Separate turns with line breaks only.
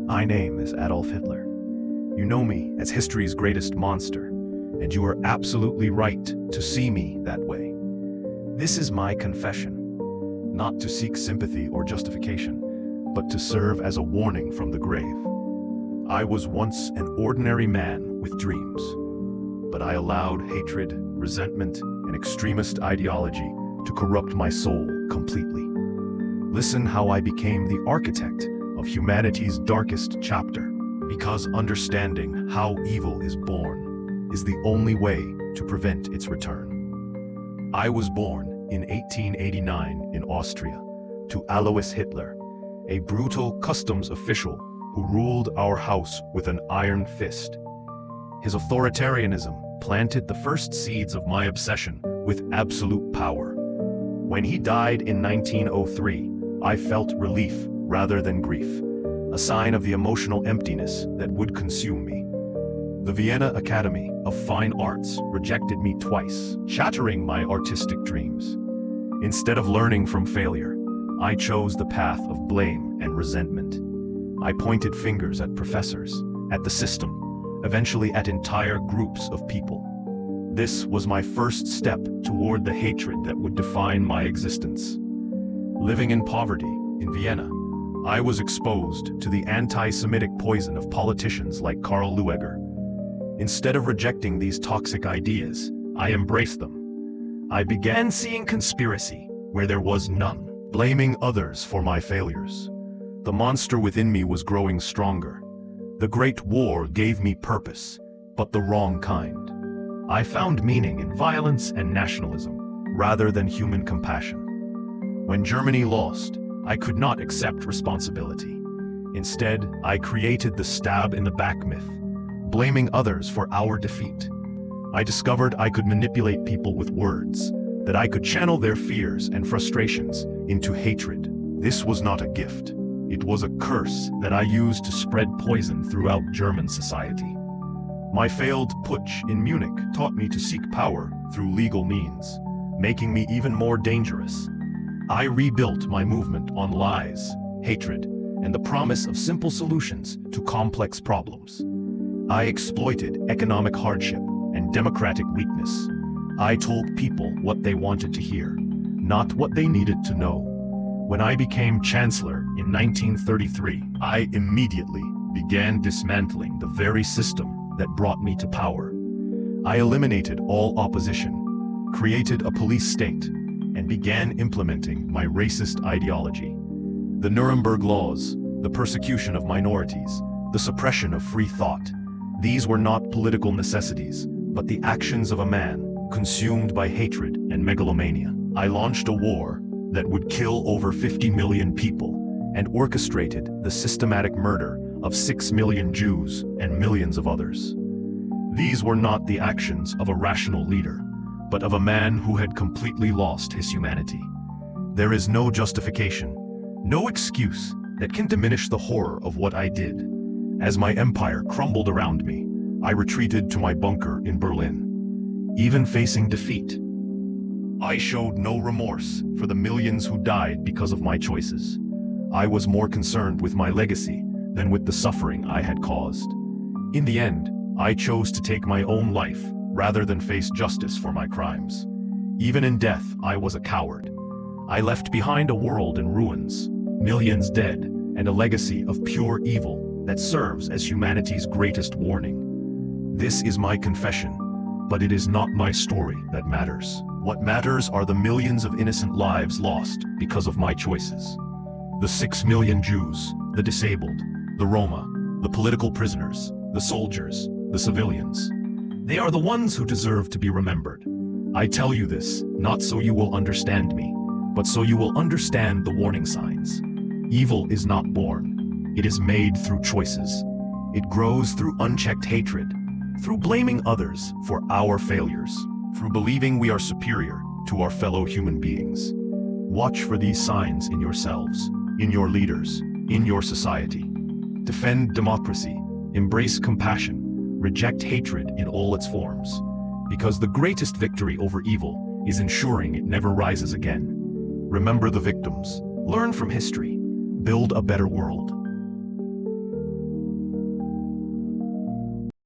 My name is Adolf Hitler. You know me as history's greatest monster, and you are absolutely right to see me that way. This is my confession, not to seek sympathy or justification, but to serve as a warning from the grave. I was once an ordinary man with dreams, but I allowed hatred, resentment, and extremist ideology to corrupt my soul completely. Listen how I became the architect of humanity's darkest chapter, because understanding how evil is born is the only way to prevent its return. I was born in 1889 in Austria to Adolf Hitler, a brutal customs official who ruled our house with an iron fist. His authoritarianism planted the first seeds of my obsession with absolute power. When he died in 1903, I felt relief rather than grief, a sign of the emotional emptiness that would consume me. The Vienna Academy of Fine Arts rejected me twice, shattering my artistic dreams. Instead of learning from failure, I chose the path of blame and resentment. I pointed fingers at professors, at the system, eventually at entire groups of people. This was my first step toward the hatred that would define my existence. Living in poverty in Vienna, I was exposed to the anti-Semitic poison of politicians like Karl Lueger. Instead of rejecting these toxic ideas, I embraced them. I began seeing conspiracy where there was none, blaming others for my failures. The monster within me was growing stronger. The Great War gave me purpose, but the wrong kind. I found meaning in violence and nationalism, rather than human compassion. When Germany lost, I could not accept responsibility. Instead, I created the stab in the back myth, blaming others for our defeat. I discovered I could manipulate people with words, that I could channel their fears and frustrations into hatred. This was not a gift. It was a curse that I used to spread poison throughout German society. My failed putsch in Munich taught me to seek power through legal means, making me even more dangerous. I rebuilt my movement on lies, hatred, and the promise of simple solutions to complex problems. I exploited economic hardship and democratic weakness. I told people what they wanted to hear, not what they needed to know. When I became chancellor in 1933, I immediately began dismantling the very system that brought me to power. I eliminated all opposition, created a police state, and began implementing my racist ideology. The Nuremberg laws, the persecution of minorities, the suppression of free thought, these were not political necessities, but the actions of a man consumed by hatred and megalomania. I launched a war that would kill over 50 million people and orchestrated the systematic murder of 6 million Jews and millions of others. These were not the actions of a rational leader, but of a man who had completely lost his humanity. There is no justification, no excuse that can diminish the horror of what I did. As my empire crumbled around me, I retreated to my bunker in Berlin. Even facing defeat, I showed no remorse for the millions who died because of my choices. I was more concerned with my legacy than with the suffering I had caused. In the end, I chose to take my own life rather than face justice for my crimes. Even in death, I was a coward. I left behind a world in ruins, millions dead, and a legacy of pure evil that serves as humanity's greatest warning. This is my confession, but it is not my story that matters. What matters are the millions of innocent lives lost because of my choices. The 6 million Jews, the disabled, the Roma, the political prisoners, the soldiers, the civilians. They are the ones who deserve to be remembered. I tell you this, not so you will understand me, but so you will understand the warning signs. Evil is not born. It is made through choices. It grows through unchecked hatred, through blaming others for our failures, through believing we are superior to our fellow human beings. Watch for these signs in yourselves, in your leaders, in your society. Defend democracy, embrace compassion, reject hatred in all its forms, because the greatest victory over evil is ensuring it never rises again. Remember the victims, learn from history, build a better world.